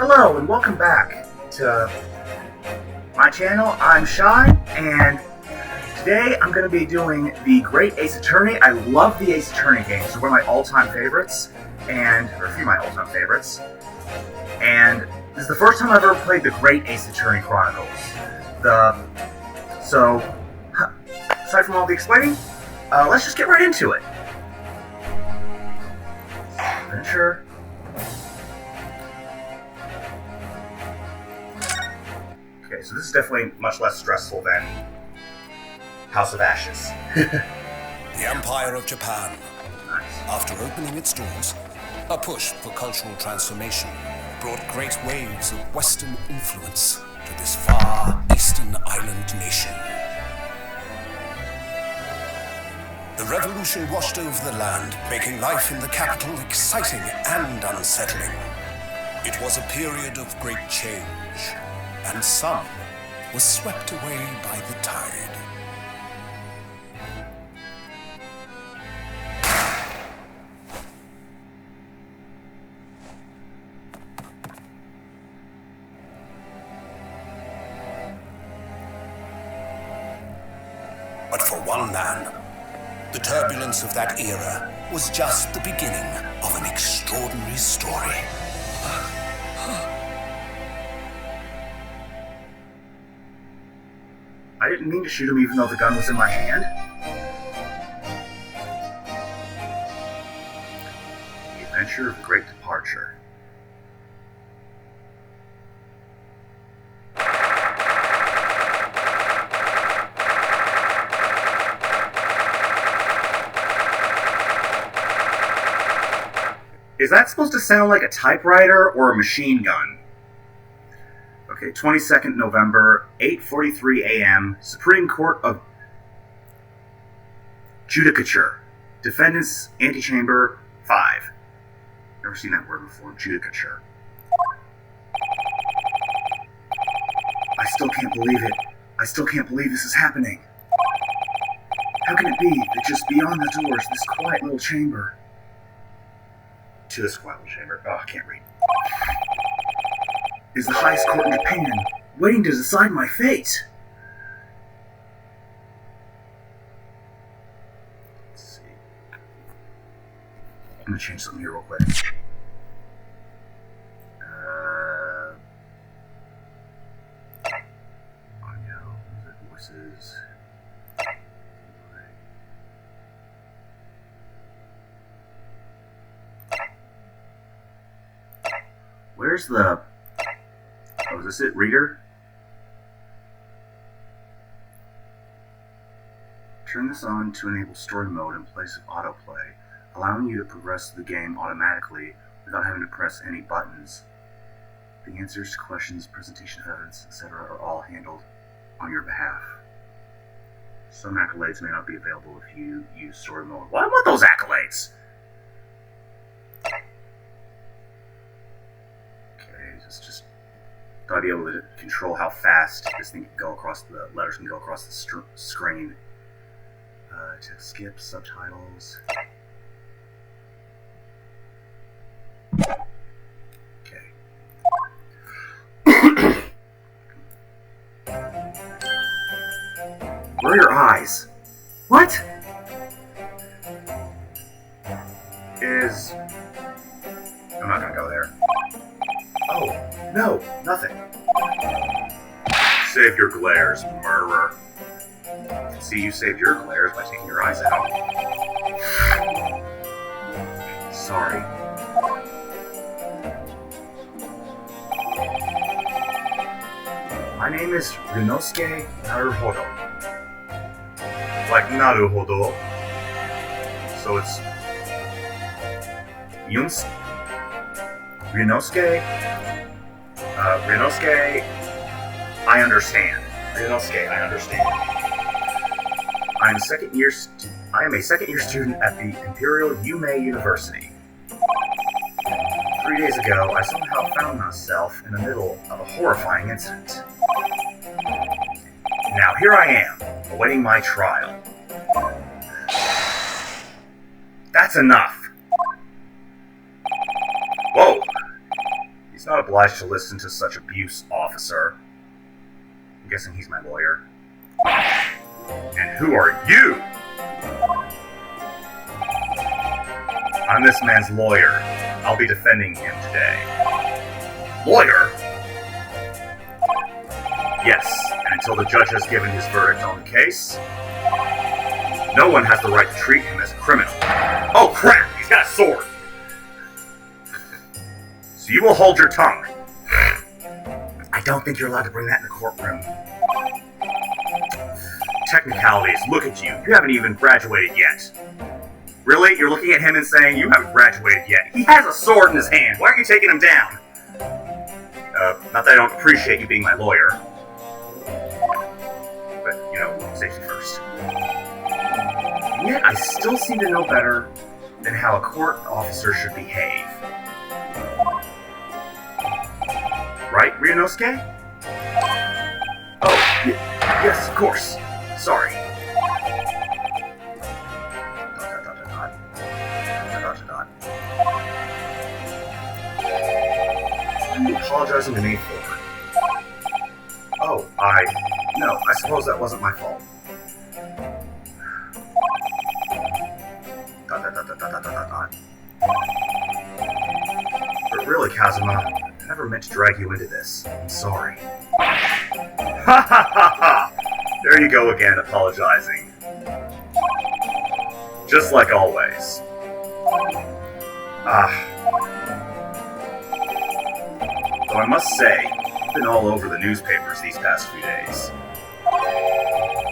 Hello and welcome back to my channel. I'm Shy, and today I'm going to be doing the Great Ace Attorney. I love the Ace Attorney games. They're one of my all-time favorites, or a few of my all-time favorites. And this is the first time I've ever played the Great Ace Attorney Chronicles. Aside from all the explaining, let's just get right into it. Adventure. Okay, so this is definitely much less stressful than House of Ashes. The Empire of Japan. Nice. After opening its doors, a push for cultural transformation brought great waves of Western influence to this far eastern island nation. The revolution washed over the land, making life in the capital exciting and unsettling. It was a period of great change, and some was swept away by the tide. But for one man, the turbulence of that era was just the beginning of an extraordinary story. I didn't mean to shoot him even though the gun was in my hand. The Adventure of the Great Departure. Is that supposed to sound like a typewriter or a machine gun? Okay, 22nd November, 8:43 a.m., Supreme Court of Judicature. Defendants, Antechamber 5. Never seen that word before, Judicature. I still can't believe it. I still can't believe this is happening. How can it be that just beyond the doors, this quiet little chamber... To this quiet little chamber. Oh, I can't read. Is the highest court in Japan, waiting to decide my fate. Let's see. I'm gonna change something here real quick. Audio, music, voices. Where's the... Oh, is this it? Reader? Turn this on to enable story mode in place of autoplay, allowing you to progress the game automatically without having to press any buttons. The answers to questions, presentation of evidence, etc. are all handled on your behalf. Some accolades may not be available if you use story mode. Well, I want those accolades! Okay, let's just... I'll be able to control how fast this thing can go across the letters can go across the screen. To skip subtitles. Okay. Where are your eyes? What? I'm not gonna go there. Oh, no, nothing. Save your glares, murderer. See, you saved your glares by taking your eyes out. Sorry. My name is Ryunosuke Naruhodo. Like Naruhodo. So it's... Ryunosuke... Ryunosuke... I understand. Ryunosuke, I understand. I am a second-year student at the Imperial Yume University. 3 days ago, I somehow found myself in the middle of a horrifying incident. Now here I am, awaiting my trial. That's enough! Whoa! He's not obliged to listen to such abuse, officer. I'm guessing he's my lawyer. And who are you? I'm this man's lawyer. I'll be defending him today. Lawyer? Yes, and until the judge has given his verdict on the case, no one has the right to treat him as a criminal. Oh crap, he's got a sword! So you will hold your tongue. I don't think you're allowed to bring that in the courtroom. Technicalities, look at you. You haven't even graduated yet. Really? You're looking at him and saying, you haven't graduated yet. He has a sword in his hand. Why aren't you taking him down? Not that I don't appreciate you being my lawyer. But, safety first. And yet, I still seem to know better than how a court officer should behave. Right, Ryunosuke? Oh, yes, of course. Sorry. What are you apologizing to me for? Oh, no, I suppose that wasn't my fault. But really, Kazuma, I never meant to drag you into this. I'm sorry. Ha ha ha ha! There you go again, apologizing. Just like always. Though I must say, I've been all over the newspapers these past few days.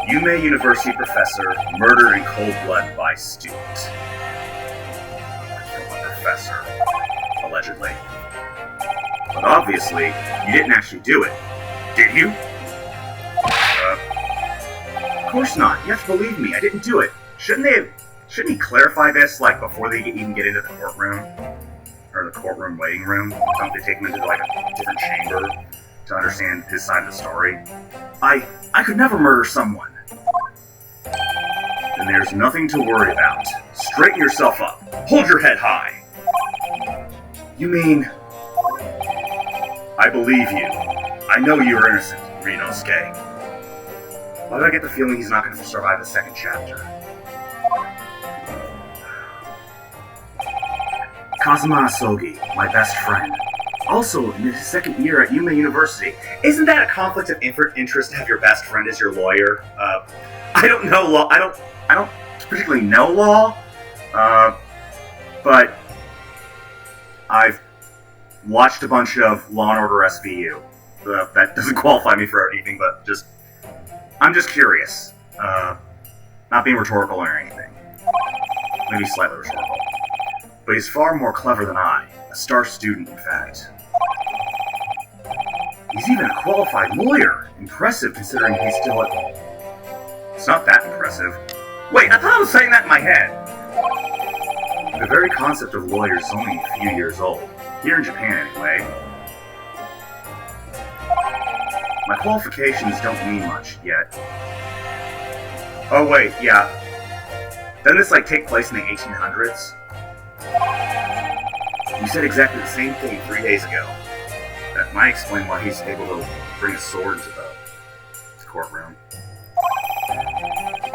Yume University professor murdered in cold blood by student. I killed my professor, allegedly. But obviously, you didn't actually do it, did you? Of course not. You have to believe me. I didn't do it. Shouldn't he clarify this, before they even get into the courtroom? Or the courtroom waiting room? Don't they take him into, a different chamber to understand his side of the story? I could never murder someone. Then there's nothing to worry about. Straighten yourself up. Hold your head high. You mean... I believe you. I know you are innocent, Ryunosuke. Why do I get the feeling he's not going to survive the second chapter? Kazuma Asogi, my best friend. Also, in his second year at Yume University. Isn't that a conflict of interest to have your best friend as your lawyer? I don't know law. I don't particularly know law. But I've watched a bunch of Law & Order SVU. That doesn't qualify me for anything, but I'm just curious. Not being rhetorical or anything. Maybe slightly rhetorical. But he's far more clever than I. A star student, in fact. He's even a qualified lawyer. Impressive, considering he's still at... It's not that impressive. Wait, I thought I was saying that in my head! The very concept of lawyers is only a few years old. Here in Japan, anyway. My qualifications don't mean much yet. Oh wait, yeah. Doesn't this take place in the 1800s? You said exactly the same thing 3 days ago. That might explain why he's able to bring a sword into the courtroom.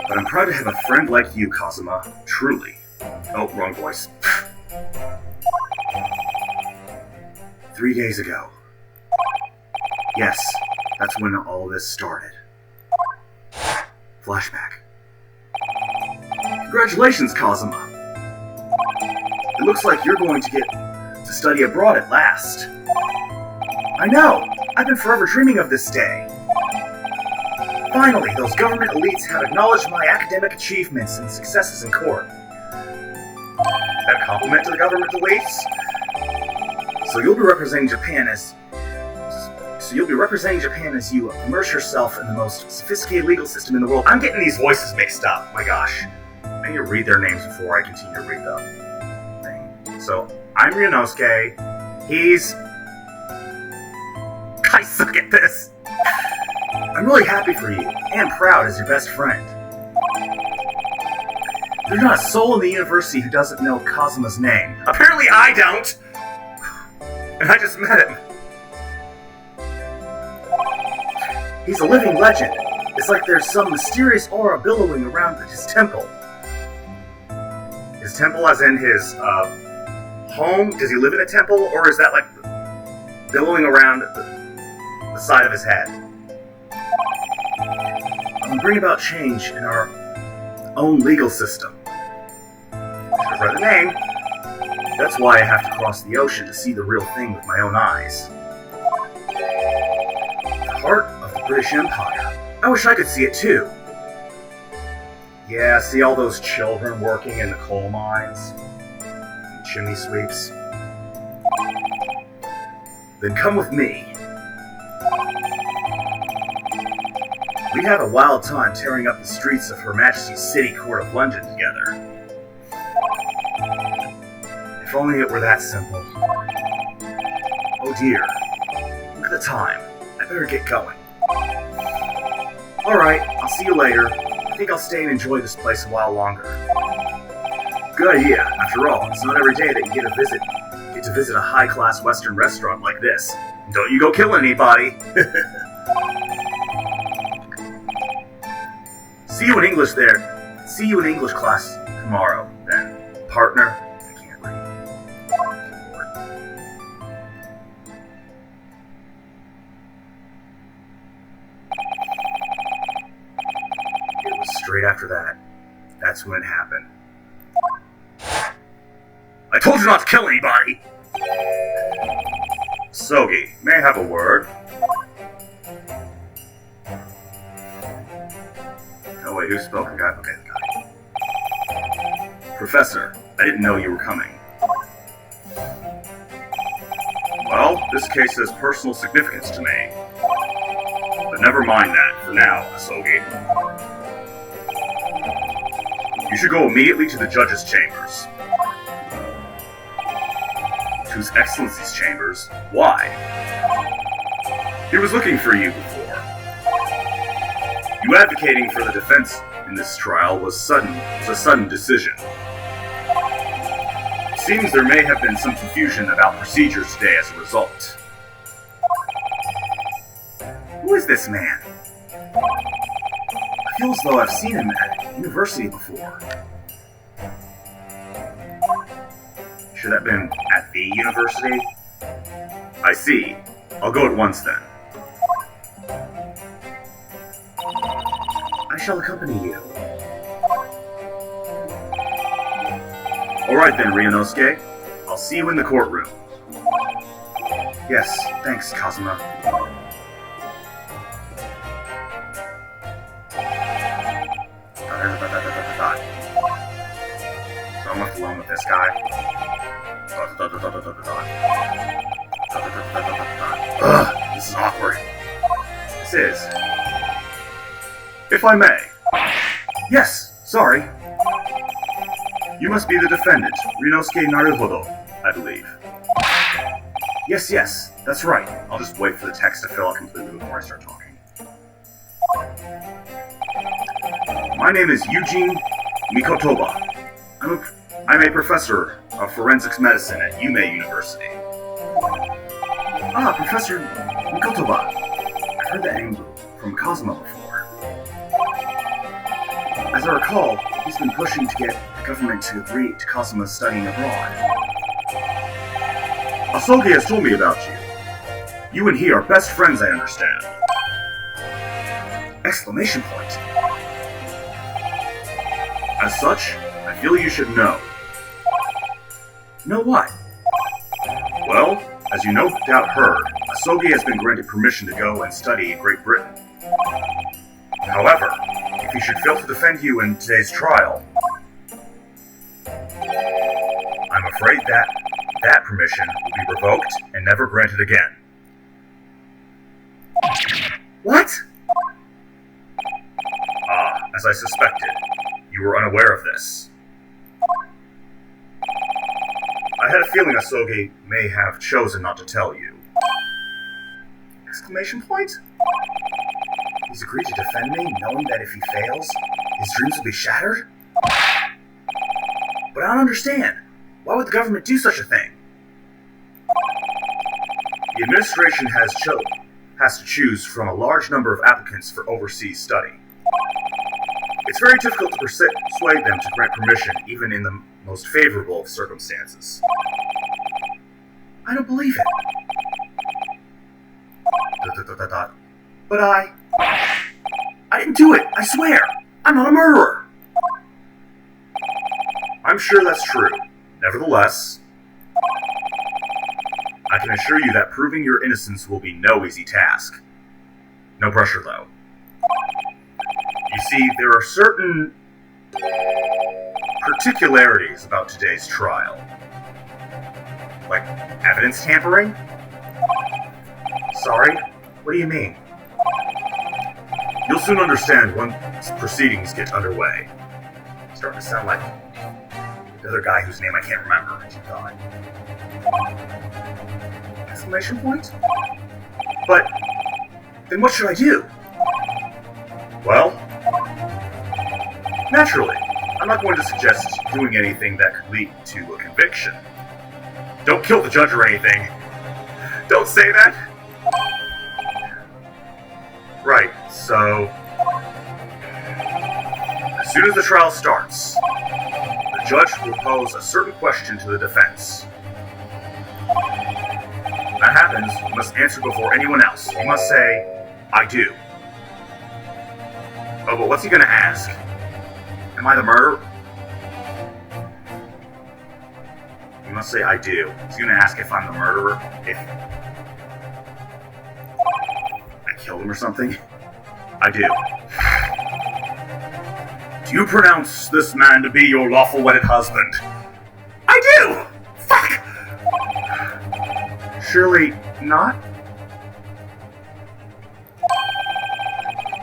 But I'm proud to have a friend like you, Kazuma. Truly. Oh, wrong voice. 3 days ago. Yes, that's when all this started. Flashback. Congratulations, Kazuma. It looks like you're going to get to study abroad at last. I know! I've been forever dreaming of this day. Finally, those government elites have acknowledged my academic achievements and successes in court. That a compliment to the government elites? So you'll be representing Japan as you immerse yourself in the most sophisticated legal system in the world. I'm getting these voices mixed up. My gosh. I need to read their names before I continue to read the thing. So, I'm Ryunosuke. He's... I suck at this. I'm really happy for you, and proud as your best friend. There's not a soul in the university who doesn't know Kazuma's name. Apparently I don't! and I just met him. He's a living legend. It's like there's some mysterious aura billowing around his temple. His temple as in his, home? Does he live in a temple, or is that like billowing around the side of his head? We bring about change in our own legal system. I've read the name. That's why I have to cross the ocean to see the real thing with my own eyes. The heart of the British Empire. I wish I could see it too. Yeah, see all those children working in the coal mines? Chimney sweeps. Then come with me. We had a wild time tearing up the streets of Her Majesty's City Court of London together. If only it were that simple. Oh dear. Look at the time. I better get going. Alright, I'll see you later. I think I'll stay and enjoy this place a while longer. Good idea. After all, it's not every day that you get to visit a high-class Western restaurant like this. Don't you go kill anybody. See you in English there. See you in English class tomorrow, then. Partner. I can't read. It was straight after that. That's when it happened. I told you not to kill anybody! Sogi, may I have a word? Oh wait, who spoke? Okay, got it. Professor, I didn't know you were coming. Well, this case has personal significance to me. But never mind that for now, Sogi. You should go immediately to the judge's chambers. To His Excellency's chambers. Why? He was looking for you before. You advocating for the defense in this trial was a sudden decision. It seems there may have been some confusion about procedures today as a result. Who is this man? I feel as though I've seen him at university before. Should have been at the university? I see. I'll go at once then. I shall accompany you. Alright then, Ryunosuke. I'll see you in the courtroom. Yes, thanks, Kazuma. So I'm left alone with this guy. Ugh, this is awkward. This is. If I may. Yes, sorry. You must be the defendant, Ryunosuke Naruhodo, I believe. Yes, that's right. I'll just wait for the text to fill out completely before I start talking. My name is Eugene Mikotoba. I'm a professor of forensics medicine at IMMACULATE University. Ah, Professor Mikotoba. I've heard that name from Kazuma before. As I recall, he's been pushing to get the government to agree to Kazuma's studying abroad. Asogi has told me about you. You and he are best friends, I understand. Exclamation point. As such, I feel you should know. Know what? Well, as you no doubt heard, Asogi has been granted permission to go and study in Great Britain. However, if he should fail to defend you in today's trial, I'm afraid that permission will be revoked and never granted again. What? Ah, as I suspected, you were unaware of this. I had a feeling Asogi may have chosen not to tell you. Exclamation point? He's agreed to defend me, knowing that if he fails, his dreams will be shattered? But I don't understand. Why would the government do such a thing? The administration has to choose from a large number of applicants for overseas study. It's very difficult to persuade them to grant permission, even in the most favorable of circumstances. I don't believe it. But I didn't do it, I swear! I'm not a murderer! I'm sure that's true. Nevertheless, I can assure you that proving your innocence will be no easy task. No pressure, though. You see, there are certain particularities about today's trial. Like evidence tampering? Sorry? What do you mean? You'll soon understand once proceedings get underway. It's starting to sound like the other guy whose name I can't remember. God. Exclamation point? But then what should I do? Well, naturally, I'm not going to suggest doing anything that could lead to a conviction. Don't kill the judge or anything. Don't say that. Right, so as soon as the trial starts, the judge will pose a certain question to the defense. When that happens, you must answer before anyone else. You must say, I do. Oh, but what's he gonna ask? Am I the murderer? You must say, I do. He's gonna ask if I'm the murderer, if I killed him or something. I do. Do you pronounce this man to be your lawful wedded husband? I do! Fuck! Surely not?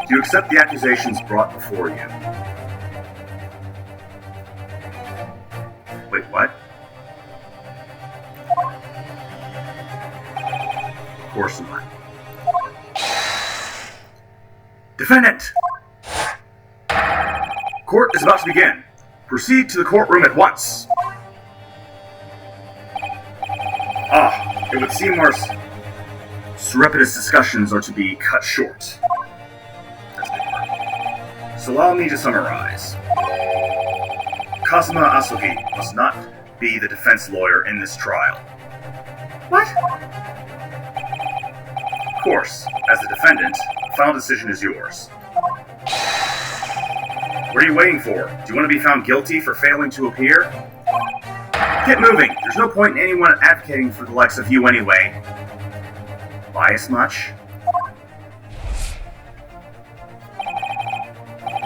Do you accept the accusations brought before you? Wait, what? Of course not. Defendant! Court is about to begin. Proceed to the courtroom at once. It would seem our surreptitious discussions are to be cut short. So allow me to summarize. Kazuma Asogi must not be the defense lawyer in this trial. What? Of course, as the defendant, the final decision is yours. What are you waiting for? Do you want to be found guilty for failing to appear? Get moving! There's no point in anyone advocating for the likes of you anyway. Bias much?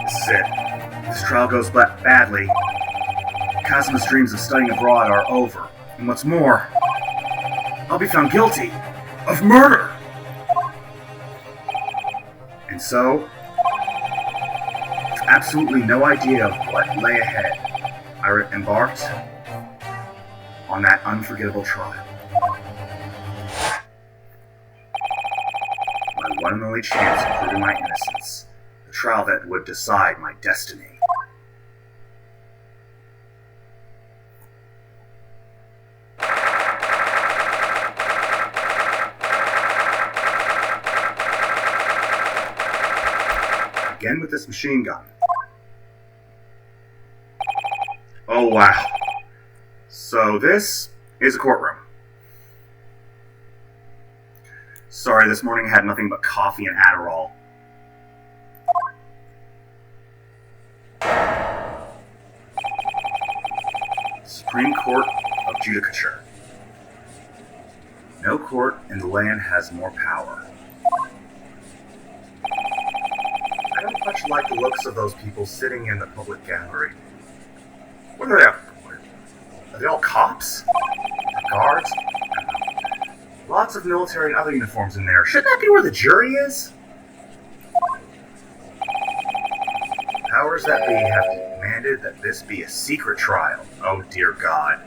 This is it. If this trial goes badly, Kazuma's dreams of studying abroad are over. And what's more, I'll be found guilty of murder! And so, with absolutely no idea of what lay ahead, I embarked on that unforgettable trial. My one and only chance of proving my innocence. The trial that would decide my destiny. Again with this machine gun. Oh wow. So this is a courtroom. Sorry, this morning I had nothing but coffee and Adderall. Supreme Court of Judicature. No court in the land has more power. I don't much like the looks of those people sitting in the public gallery. What are they? Are they all cops? Guards? Lots of military and other uniforms in there. Shouldn't that be where the jury is? Powers that be have demanded that this be a secret trial. Oh dear God.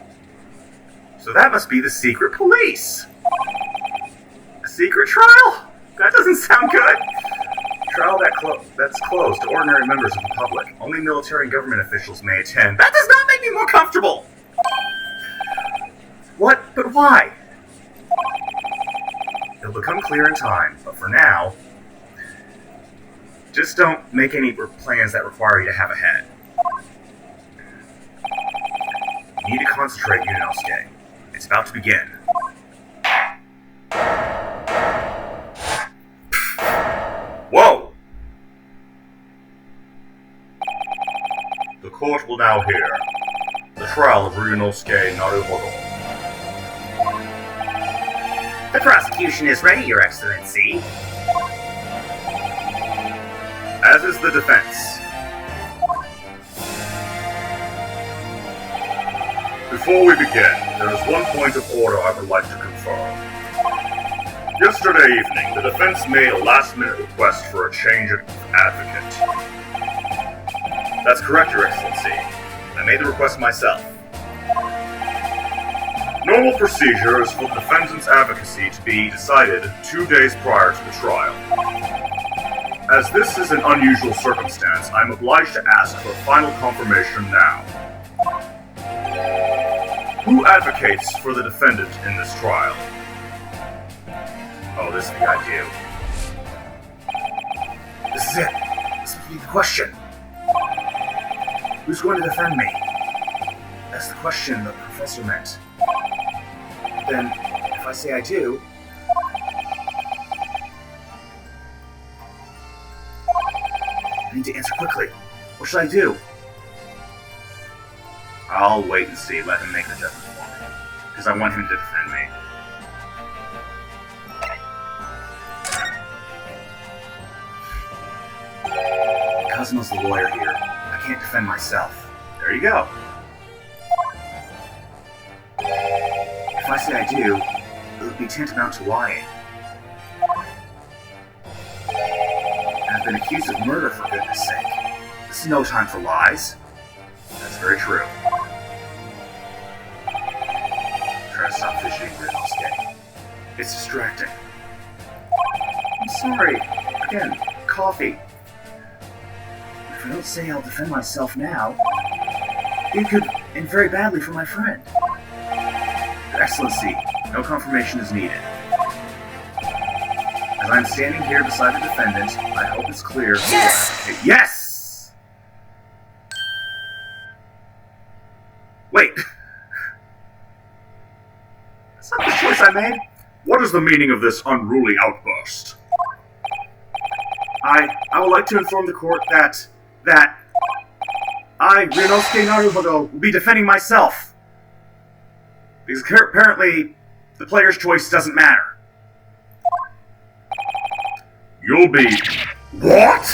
So that must be the secret police. A secret trial? That doesn't sound good. Trial that's closed to ordinary members of the public. Only military and government officials may attend. That does not make me more comfortable! What? But why? It'll become clear in time, but for now, just don't make any plans that require you to have a head. You need to concentrate, Yunosuke. It's about to begin. Whoa! The court will now hear the trial of Ryunosuke Naruhodo. The prosecution is ready, Your Excellency. As is the defense. Before we begin, there is one point of order I would like to confirm. Yesterday evening, the defense made a last-minute request for a change of advocate. That's correct, Your Excellency. I made the request myself. Normal procedure is for the defendant's advocacy to be decided 2 days prior to the trial. As this is an unusual circumstance, I am obliged to ask for final confirmation now. Who advocates for the defendant in this trial? Oh, this is the idea. This is it. This must be the question. Who's going to defend me? That's the question the professor meant. Then, if I say I do... I need to answer quickly. What should I do? I'll wait and see. Let him make the judgment for me. Because I want him to defend me. Cosmo's the lawyer here. I can't defend myself. There you go. If I say I do, it would be tantamount to lying. And I've been accused of murder, for goodness sake. This is no time for lies. That's very true. Try to stop fishing, Ryunosuke. It's distracting. I'm sorry. Again, coffee. If I don't say I'll defend myself now, it could end very badly for my friend. Your Excellency, no confirmation is needed. As I'm standing here beside the defendant, I hope it's clear. Yes! Yes! Wait. That's not the choice I made. What is the meaning of this unruly outburst? I would like to inform the court that I, Ryunosuke Naruhodo, will be defending myself. Because apparently, the player's choice doesn't matter. You'll be... What?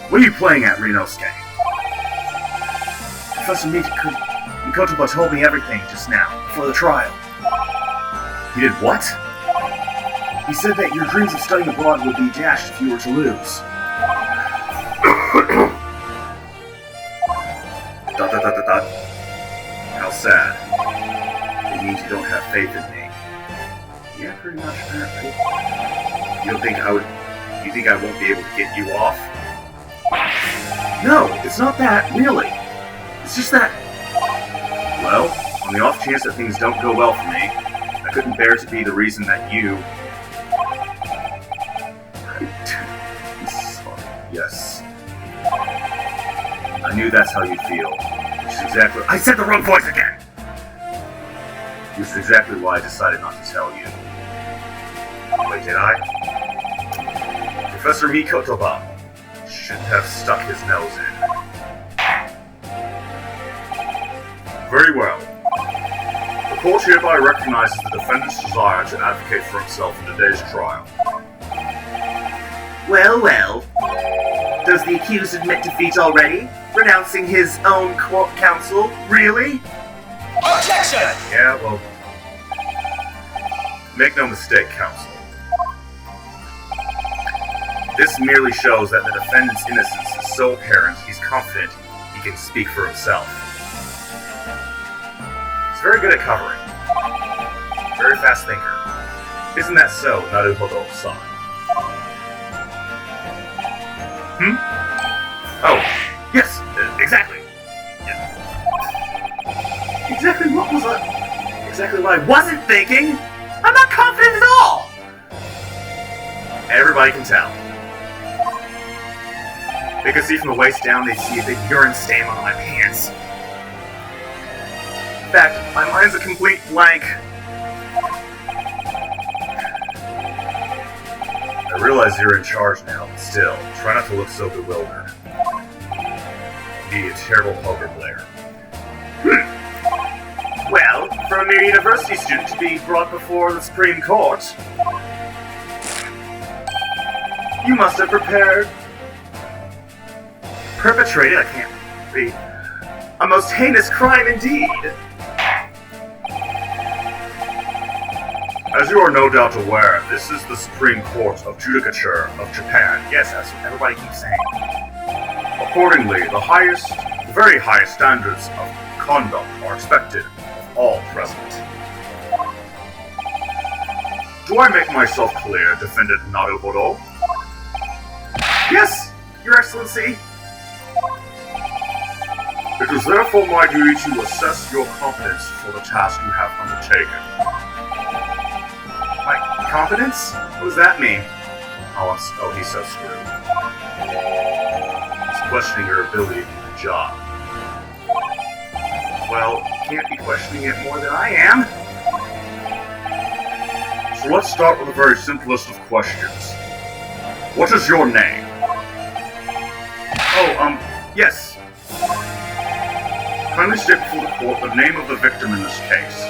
What are you playing at, Ryunosuke? Professor Mikotoba told me everything just now, before the trial. He did what? He said that your dreams of studying abroad would be dashed if you were to lose. How sad. It means you don't have faith in me. Yeah, pretty much, apparently. You think I won't be able to get you off? No, it's not that, really. It's just that... Well, on the off chance that things don't go well for me, I couldn't bear to be the reason that you... Yes. I knew that's how you feel. Which is exactly... I said the wrong voice again! Which is exactly why I decided not to tell you. Wait, did I? Professor Mikotoba shouldn't have stuck his nose in. Very well. The court hereby recognizes the defendant's desire to advocate for himself in today's trial. Well, well. Does the accused admit defeat already? Renouncing his own court counsel? Really? Objection! Yeah, well... Make no mistake, counsel. This merely shows that the defendant's innocence is so apparent he's confident he can speak for himself. He's very good at covering. Very fast thinker. Isn't that so, Naruhodo-san? Oh, yes, exactly. Yeah. Exactly what was I... exactly what I wasn't thinking! I'm not confident at all! Everybody can tell. They can see from the waist down, they see a big urine stain on my pants. In fact, my mind's a complete blank. I realize you're in charge now, but still, try not to look so bewildered. Be a terrible poker player. Well, for a mere university student to be brought before the Supreme Court, you must have perpetrated, I can't read, a most heinous crime indeed. As you are no doubt aware, this is the Supreme Court of Judicature of Japan. Yes, that's what everybody keeps saying. Accordingly, the very highest standards of conduct are expected of all present. Do I make myself clear, Defendant Naruhodo? Yes, Your Excellency. It is therefore my duty to assess your competence for the task you have undertaken. My competence? What does that mean? Oh, he's so screwed. He's questioning your ability to do the job. Well, can't be questioning it more than I am. So let's start with the very simplest of questions. What is your name? Oh, yes. Kindly state before the court the name of the victim in this case.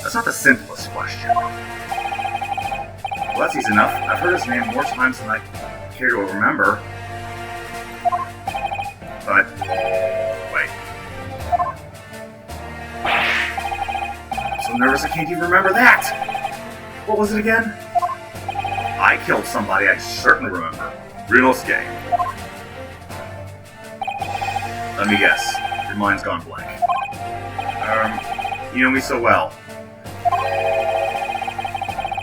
That's not the simplest question. Well, that's easy enough. I've heard his name more times than I care to remember. But, wait. I'm so nervous I can't even remember that! What was it again? I killed somebody, I certainly remember. Rinosuke. Let me guess. Your mind's gone blank. You know me so well.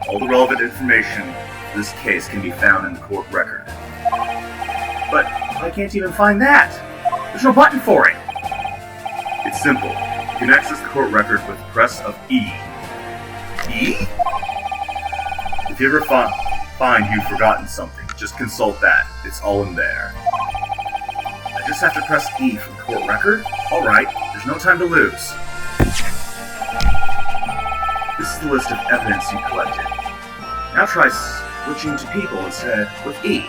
All the relevant information for this case can be found in the court record. But I can't even find that! There's no button for it! It's simple. You can access the court record with the press of E. E? If you ever find you've forgotten something, just consult that. It's all in there. I just have to press E from the court record? Alright, there's no time to lose. This is the list of evidence you collected. Now try switching to people instead with E.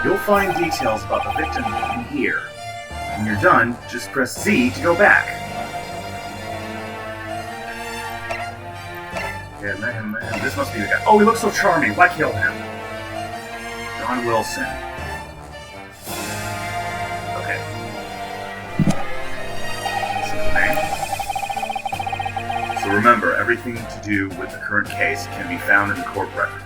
You'll find details about the victim in here. When you're done, just press Z to go back. Yeah, man, this must be the guy. Oh, he looks so charming. Why kill him? John Wilson. Okay. So remember, everything to do with the current case can be found in the court record.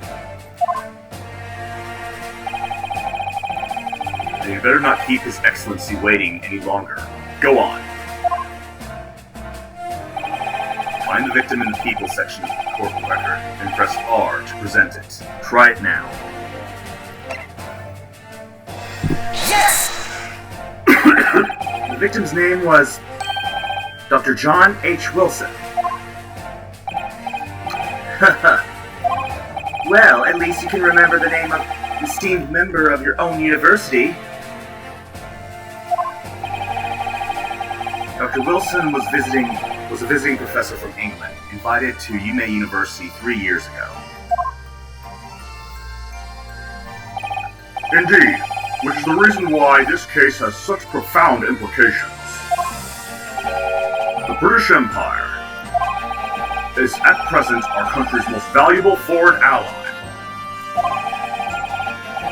Then you better not keep His Excellency waiting any longer. Go on. Find the victim in the people section of the court record, and press R to present it. Try it now. Yes! The victim's name was Dr. John H. Wilson. Well, at least you can remember the name of an esteemed member of your own university. Dr. Wilson was a visiting professor from England, invited to IMMACULATE University 3 years ago. Indeed, which is the reason why this case has such profound implications. The British Empire is at present our country's most valuable foreign ally.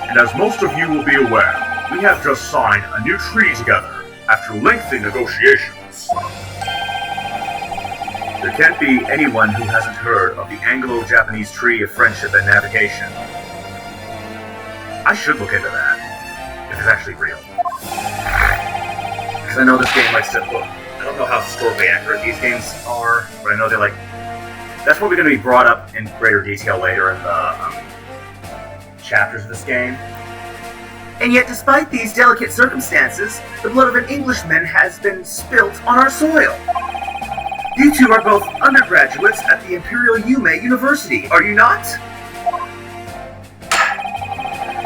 And as most of you will be aware, we have just signed a new treaty together after lengthy negotiations. There can't be anyone who hasn't heard of the Anglo-Japanese Treaty of Friendship and Navigation. I should look into that, if it's actually real. Because I know this game likes to look. I don't know how historically accurate these games are, but I know they like. That's probably going to be brought up in greater detail later in the chapters of this game. And yet, despite these delicate circumstances, the blood of an Englishman has been spilt on our soil. You two are both undergraduates at the Imperial Yume University, are you not?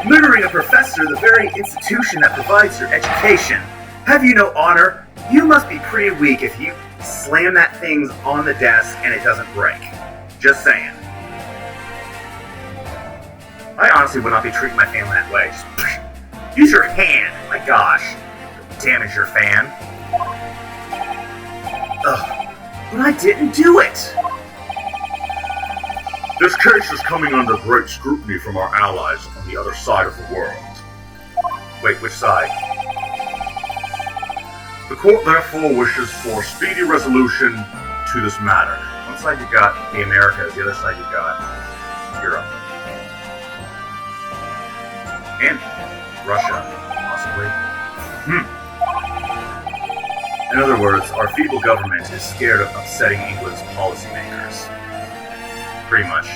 Murdering a professor, the very institution that provides your education. Have you no honor? You must be pretty weak if you slam that thing on the desk and it doesn't break. Just saying. I honestly would not be treating my family that way. Just use your hand. My gosh. Don't damage your fan. Ugh. But I didn't do it. This case is coming under great scrutiny from our allies on the other side of the world. Wait, which side? The court therefore wishes for speedy resolution to this matter. One side you got the Americas, the other side you got Europe. And Russia, possibly. In other words, our feeble government is scared of upsetting England's policymakers. Pretty much.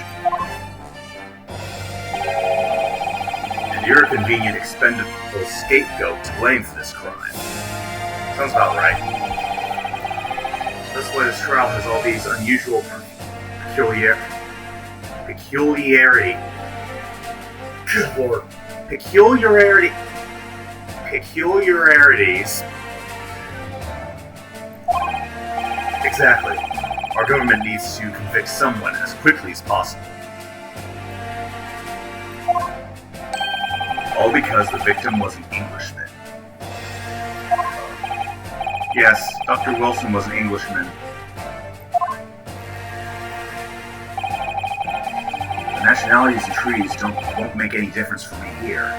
And you're a convenient expendable scapegoat to blame for this crime. Sounds about right. That's why this trial has all these unusual peculiarities. Good lord. Peculiarities. Exactly. Our government needs to convict someone as quickly as possible. All because the victim was an Englishman. Yes, Dr. Wilson was an Englishman. The nationalities and trees won't make any difference for me here.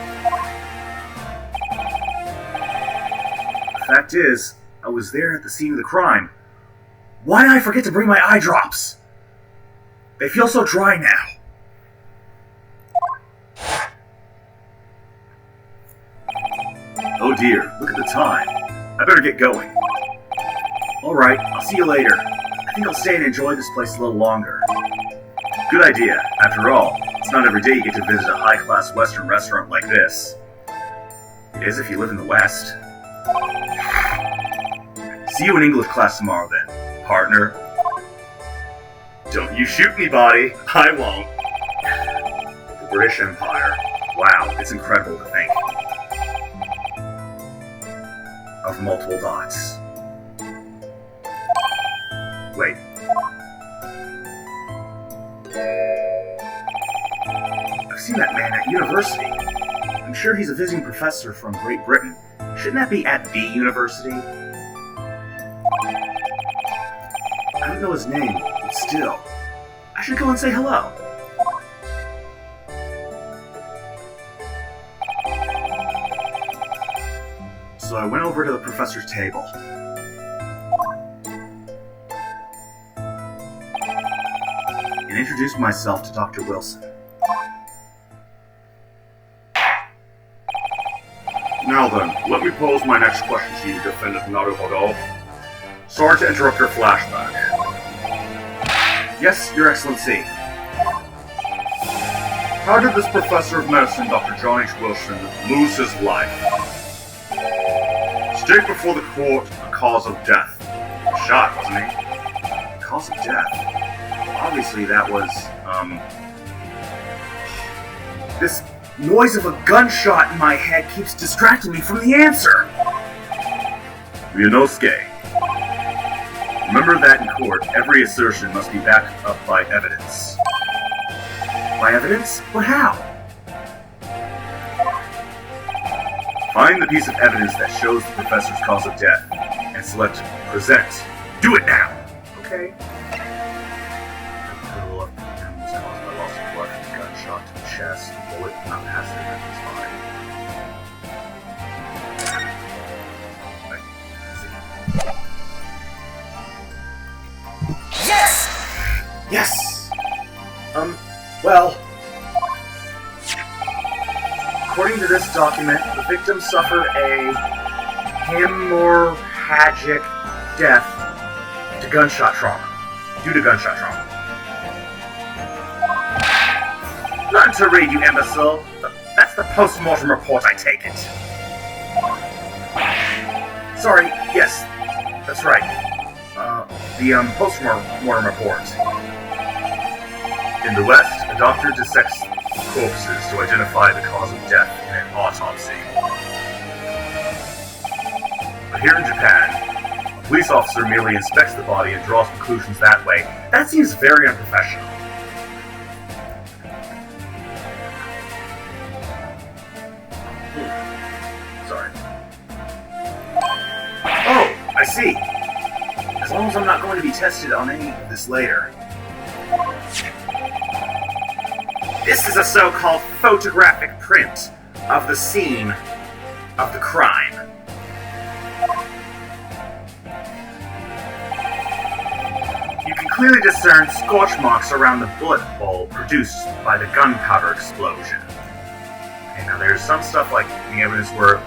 The fact is, I was there at the scene of the crime. Why did I forget to bring my eye drops? They feel so dry now. Oh dear, look at the time. I better get going. Alright, I'll see you later. I think I'll stay and enjoy this place a little longer. Good idea. After all, it's not every day you get to visit a high-class Western restaurant like this. It is if you live in the West. See you in English class tomorrow then. Partner. Don't you shoot me, body. I won't. The British Empire. Wow, it's incredible to think. Of multiple dots. Wait. I've seen that man at university. I'm sure he's a visiting professor from Great Britain. Shouldn't that be at the university? I don't know his name, but still. I should go and say hello. So I went over to the professor's table. And introduced myself to Dr. Wilson. Now then, let me pose my next question to you, Defendant Naruhodo. Sorry to interrupt your flashback. Yes, Your Excellency. How did this professor of medicine, Dr. John H. Wilson, lose his life? State before the court the cause of death. Shot, wasn't he? Cause of death? Obviously that was, This noise of a gunshot in my head keeps distracting me from the answer. Ryunosuke. Remember that in court, every assertion must be backed up by evidence. By evidence? But how? Find the piece of evidence that shows the professor's cause of death, and select Present. Do it now! Okay. The left hand was caused by loss of blood from a gunshot to the chest, bullet not past the victim's body. Yes! Yes! Well... According to this document, the victim suffered a hemorrhagic death due to gunshot trauma. Nothing to read, you imbecile. That's That's the post-mortem report, I take it. Sorry, yes, that's right. The post-mortem report. In the West, a doctor dissects corpses to identify the cause of death in an autopsy. But here in Japan, a police officer merely inspects the body and draws conclusions that way. That seems very unprofessional. Sorry. Oh, I see. As long as I'm not going to be tested on any of this later. This is a so-called photographic print of the scene of the crime. You can clearly discern scorch marks around the bullet hole produced by the gunpowder explosion. Okay, now there's some stuff like in the evidence where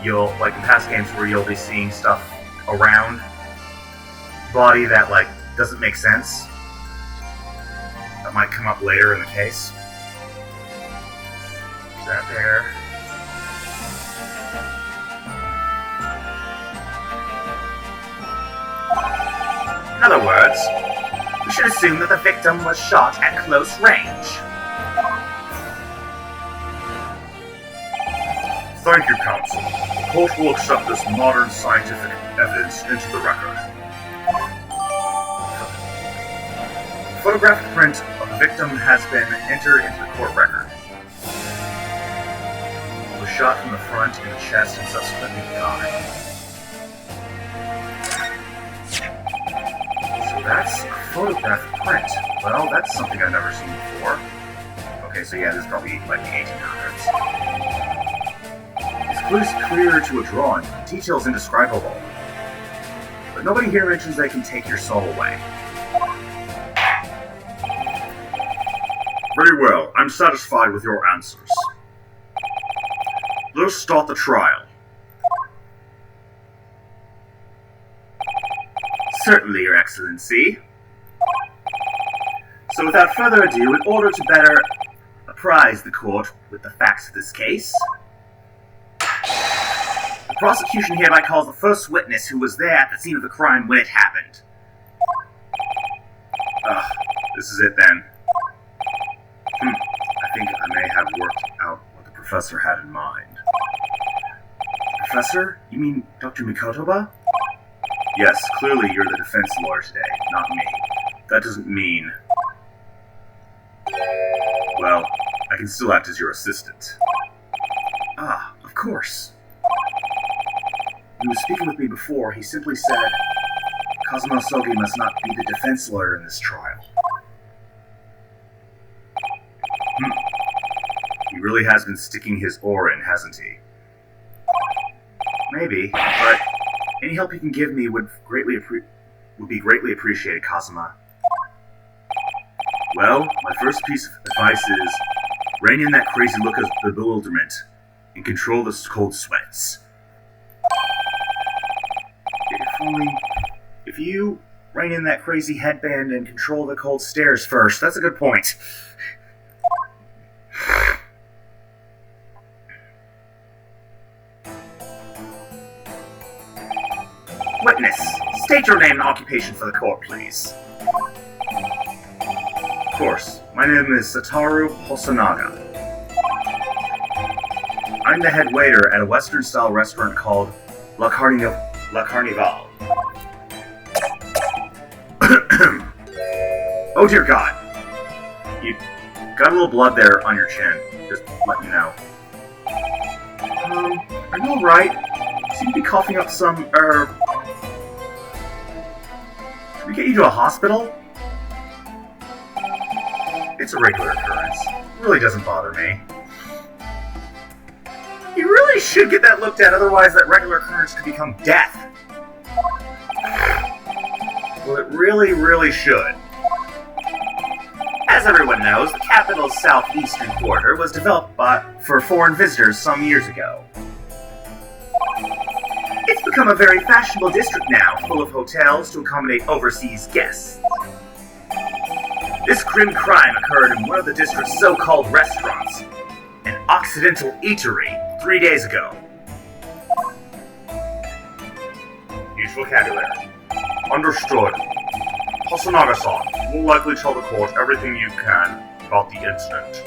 you'll, like in past games, where you'll be seeing stuff around the body that, like, doesn't make sense. That might come up later in the case. Is that there? In other words, we should assume that the victim was shot at close range. Thank you, counsel. The court will accept this modern scientific evidence into the record. The photographic print of the victim has been entered into the court record. It was shot from the front in the chest and subsequently died. So that's a photographic print. Well, that's something I've never seen before. Okay, so yeah, this is probably like the 1800s. It's clearer to a drawing. Details indescribable. But nobody here mentions they can take your soul away. Very well. I'm satisfied with your answers. Let us start the trial. Certainly, Your Excellency. So without further ado, in order to better apprise the court with the facts of this case, the prosecution hereby calls the first witness who was there at the scene of the crime when it happened. This is it then. I think I may have worked out what the professor had in mind. Professor? You mean Dr. Mikotoba? Yes, clearly you're the defense lawyer today, not me. That doesn't mean... Well, I can still act as your assistant. Ah, of course. When he was speaking with me before, he simply said, Kazuma Sogi must not be the defense lawyer in this trial. He really has been sticking his oar in, hasn't he? Maybe, but any help you can give me would be greatly appreciated, Kazuma. Well, my first piece of advice is, rein in that crazy look of bewilderment and control the cold sweats. If you rein in that crazy headband and control the cold stares first, that's a good point. Witness, state your name and occupation for the court, please. Of course, my name is Satoru Hosonaga. I'm the head waiter at a Western-style restaurant called La Carnival. Oh dear God. You got a little blood there on your chin. Just let me know. Are you alright? You seem to be coughing up some, Should we get you to a hospital? It's a regular occurrence. It really doesn't bother me. You really should get that looked at, otherwise that regular occurrence could become death. Well, it really, really should. As everyone knows, the capital's southeastern quarter was developed for foreign visitors some years ago. It's become a very fashionable district now, full of hotels to accommodate overseas guests. This grim crime occurred in one of the district's so-called restaurants, and Occidental Eatery 3 days ago. Use vocabulary. Understood. Hasanaga-san will likely tell the court everything you can about the incident.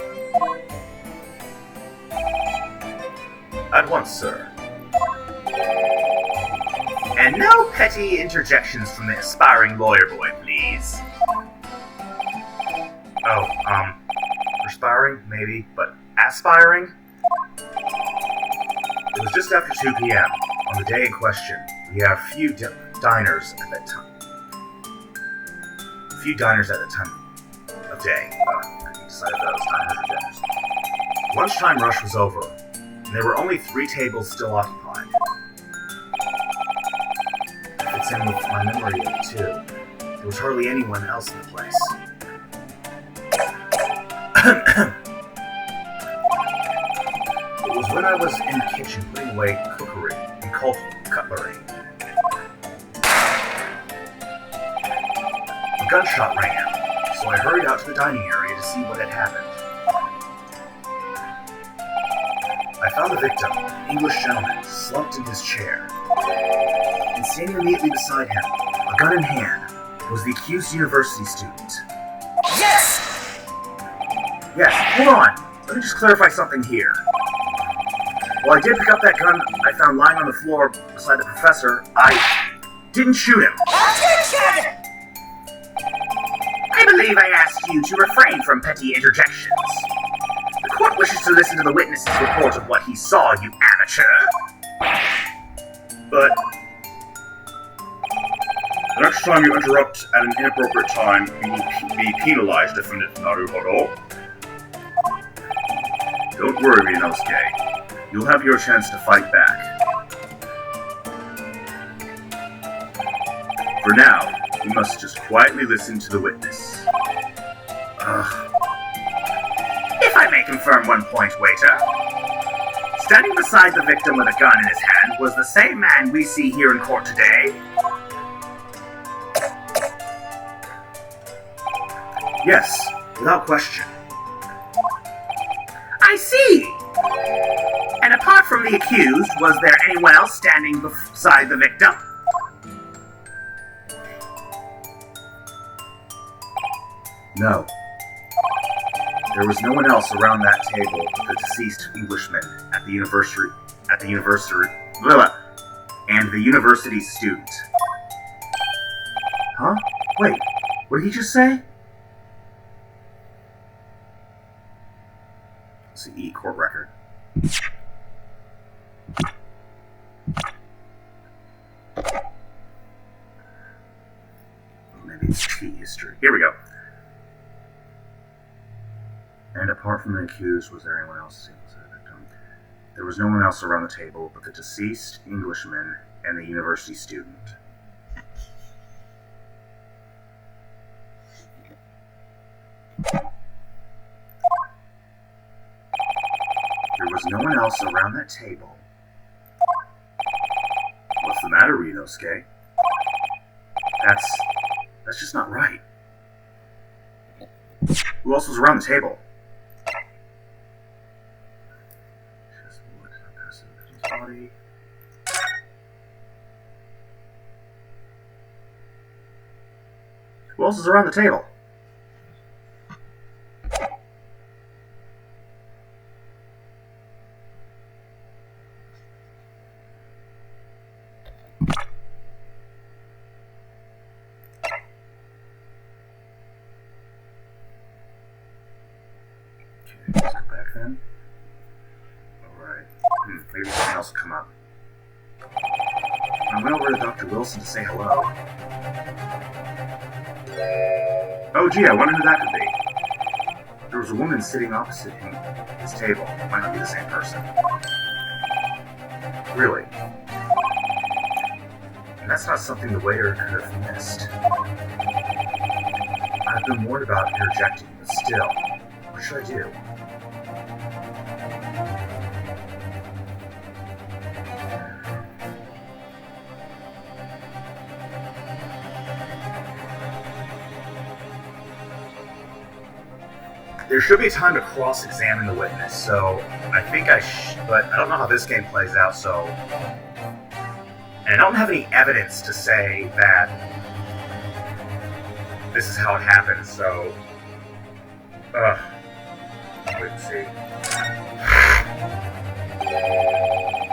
At once, sir. And no petty interjections from the aspiring lawyer boy, please. Oh, aspiring, maybe, but aspiring? It was just after 2 p.m. on the day in question. We had a few diners at that time. A few diners at the time of day. I decided that was diners or dinners. Lunchtime rush was over, and there were only 3 tables still occupied. Fits in with my memory of it, too. There was hardly anyone else in the place. It was when I was in the kitchen putting away cookery and cutlery. A gunshot rang out, so I hurried out to the dining area to see what had happened. I found the victim, an English gentleman, slumped in his chair. And standing immediately beside him, a gun in hand, was the accused university student. Yes! Yes, hold on. Let me just clarify something here. While I did pick up that gun I found lying on the floor beside the professor, I didn't shoot him. Attention! I believe I asked you to refrain from petty interjections. The court wishes to listen to the witness's report of what he saw, you amateur. But the next time you interrupt at an inappropriate time, you will be penalized, Defendant Naruhodo. Don't worry, Ryunosuke. You'll have your chance to fight back. For now, you must just quietly listen to the witness. If I may confirm one point, waiter. Standing beside the victim with a gun in his hand was the same man we see here in court today? Yes, without question. I see! And apart from the accused, was there anyone else standing beside the victim? No. There was no one else around that table but the deceased Englishman and the university student. Huh? Wait, what did he just say? Let's see, court record. Maybe it's T history. Here we go. And apart from the accused, was there anyone else? There was no one else around the table but the deceased Englishman and the university student. There was no one else around that table. What's the matter, Ryunosuke? That's just not right. Who else was around the table? Body. Who else is around the table? Okay, let's go back then. Alright. Maybe something else will come up. I went over to Dr. Wilson to say hello. Oh gee, I wonder who that could be. There was a woman sitting opposite his table. Might not be the same person. Really? And that's not something the waiter could have missed. I've been warned about interjecting, but still, what should I do? there should be time to cross-examine the witness, so I think but I don't know how this game plays out, so... And I don't have any evidence to say that this is how it happened, so... Wait and see.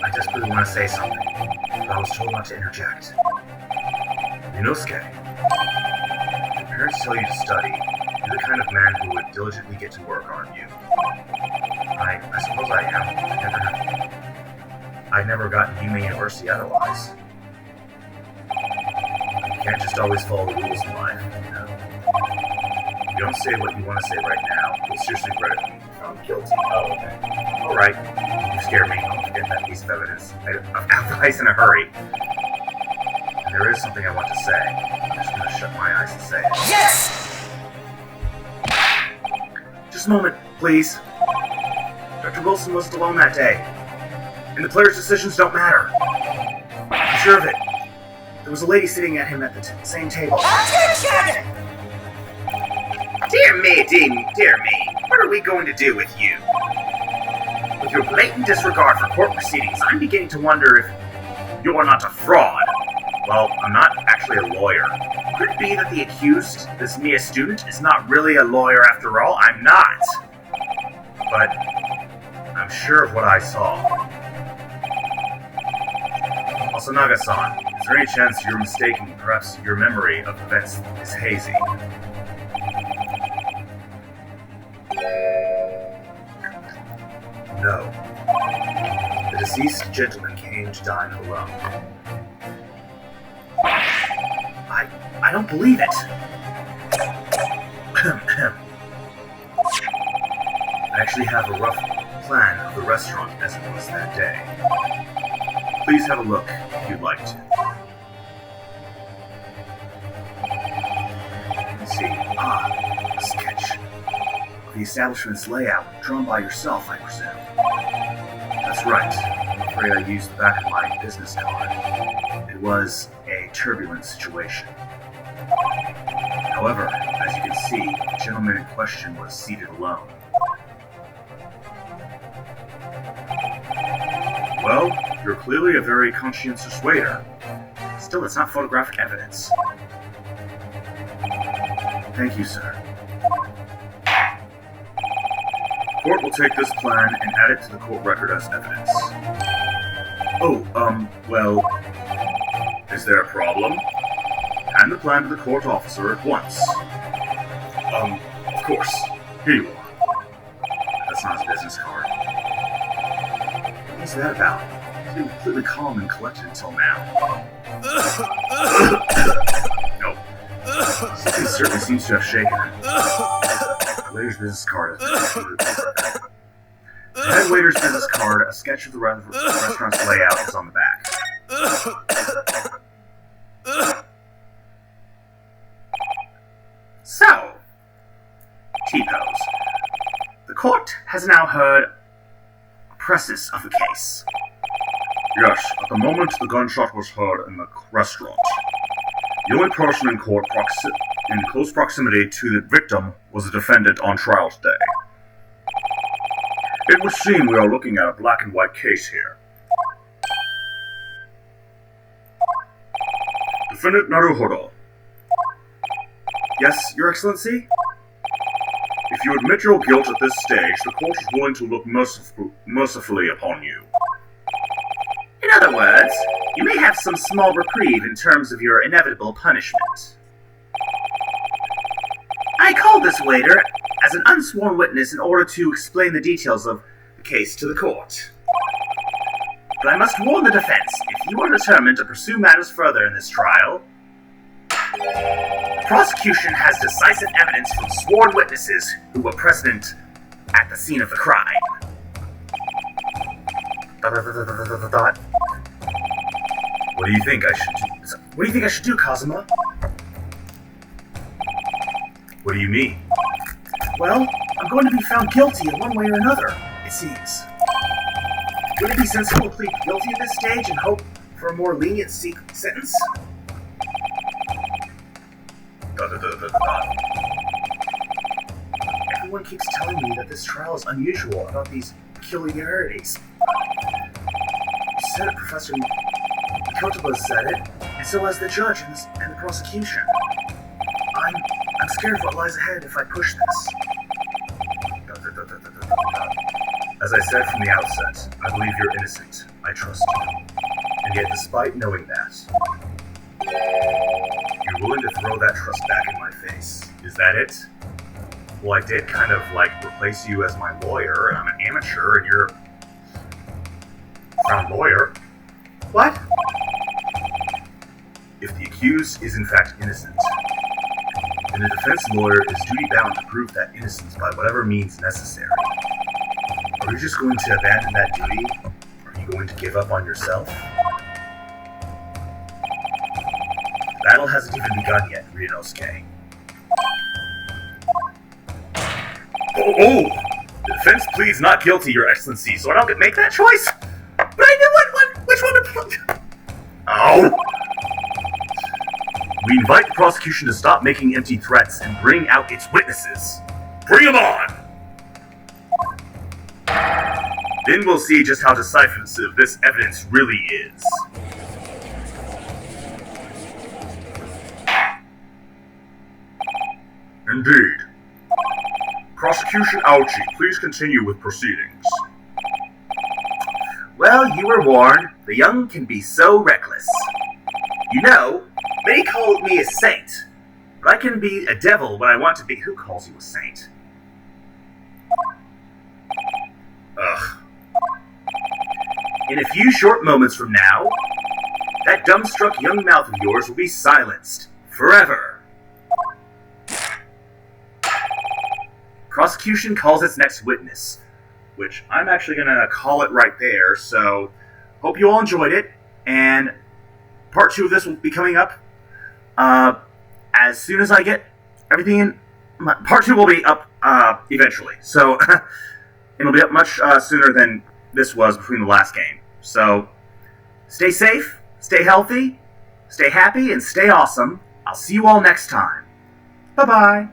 I desperately want to say something, but I was told not to interject. Yunosuke, if your parents tell you to study, you're the kind of man who would diligently get to work, aren't you? I suppose I am. I've never gotten Meiji University otherwise. You can't just always follow the rules in life, you know? If you don't say what you want to say right now, you'll seriously regret it when you found guilty. Oh, okay. Alright. You scared me. I'll forget that piece of evidence. Of advice in a hurry. And there is something I want to say. I'm just going to shut my eyes and say it. Yes! Just a moment, please. Dr. Wilson wasn't alone that day. And the player's decisions don't matter. I'm sure of it. There was a lady sitting at him at the same table. Attention! Dear me, dear me. What are we going to do with you? With your blatant disregard for court proceedings, I'm beginning to wonder if you're not a fraud. Well, I'm not actually a lawyer. Could it be that the accused, this mere student, is not really a lawyer after all? I'm not. But I'm sure of what I saw. Also, Naga-san, is there any chance you're mistaken? Perhaps your memory of events is hazy. No. The deceased gentleman came to dine alone. I don't believe it. I actually have a rough plan of the restaurant as it was that day. Please have a look if you'd like to. Let's see. A sketch of the establishment's layout, drawn by yourself, I presume. That's right. I'm afraid I used the back of my business card. It was a turbulent situation. However, as you can see, the gentleman in question was seated alone. Well, you're clearly a very conscientious waiter. Still, it's not photographic evidence. Thank you, sir. The court will take this plan and add it to the court record as evidence. Oh, well... Is there a problem? Hand the plan to the court officer at once. Of course. Here you are. That's not his business card. What's that about? He's been completely calm and collected until now. No. Something certainly seems to have shaken him. The waiter's business card has been included. The head waiter's business card, a sketch of the restaurant's layout, is on the back. So, T-pose. The court has now heard a precis of the case. Yes, at the moment the gunshot was heard in the restaurant. The only person in court in close proximity to the victim was the defendant on trial today. It would seem we are looking at a black and white case here. Defendant Naruhodo. Yes, Your Excellency? If you admit your guilt at this stage, the court is willing to look mercifully upon you. In other words, you may have some small reprieve in terms of your inevitable punishment. I called this waiter as an unsworn witness in order to explain the details of the case to the court. But I must warn the defense, if you are determined to pursue matters further in this trial, the prosecution has decisive evidence from sworn witnesses who were present at the scene of the crime. What do you think I should do? What do you think I should do, Kazuma? What do you mean? Well, I'm going to be found guilty in one way or another, it seems. Would it be sensible to plead guilty at this stage and hope for a more lenient sentence? Everyone keeps telling me that this trial is unusual about these peculiarities. You said it, Professor Kotaba said it, and so has the judge and the prosecution. I'm scared of what lies ahead if I push this. As I said from the outset, I believe you're innocent. I trust you. And yet, despite knowing that, you're willing to throw that trust back in my face. Is that it? Well, I did kind of, replace you as my lawyer, and I'm an amateur, and you're a found lawyer. What? If the accused is in fact innocent, then the defense lawyer is duty-bound to prove that innocence by whatever means necessary. Are you just going to abandon that duty? Are you going to give up on yourself? The battle hasn't even begun yet, Ryunosuke. Oh! The defense pleads not guilty, Your Excellency, so I don't get to make that choice? But I knew which one to... Oh! We invite the prosecution to stop making empty threats and bring out its witnesses. Bring them on! Then we'll see just how decisive this evidence really is. Indeed. Prosecution Aochi, please continue with proceedings. Well, you were warned. The young can be so reckless. You know, many call me a saint, but I can be a devil when I want to be. Who calls you a saint? Ugh. In a few short moments from now, that dumbstruck young mouth of yours will be silenced. Forever. Prosecution calls its next witness, which I'm actually going to call it right there, so hope you all enjoyed it, and part 2 of this will be coming up as soon as I get everything in. Part 2 will be up eventually, so it'll be up much sooner than this was between the last game. So stay safe, stay healthy, stay happy, and stay awesome. I'll see you all next time. Bye-bye.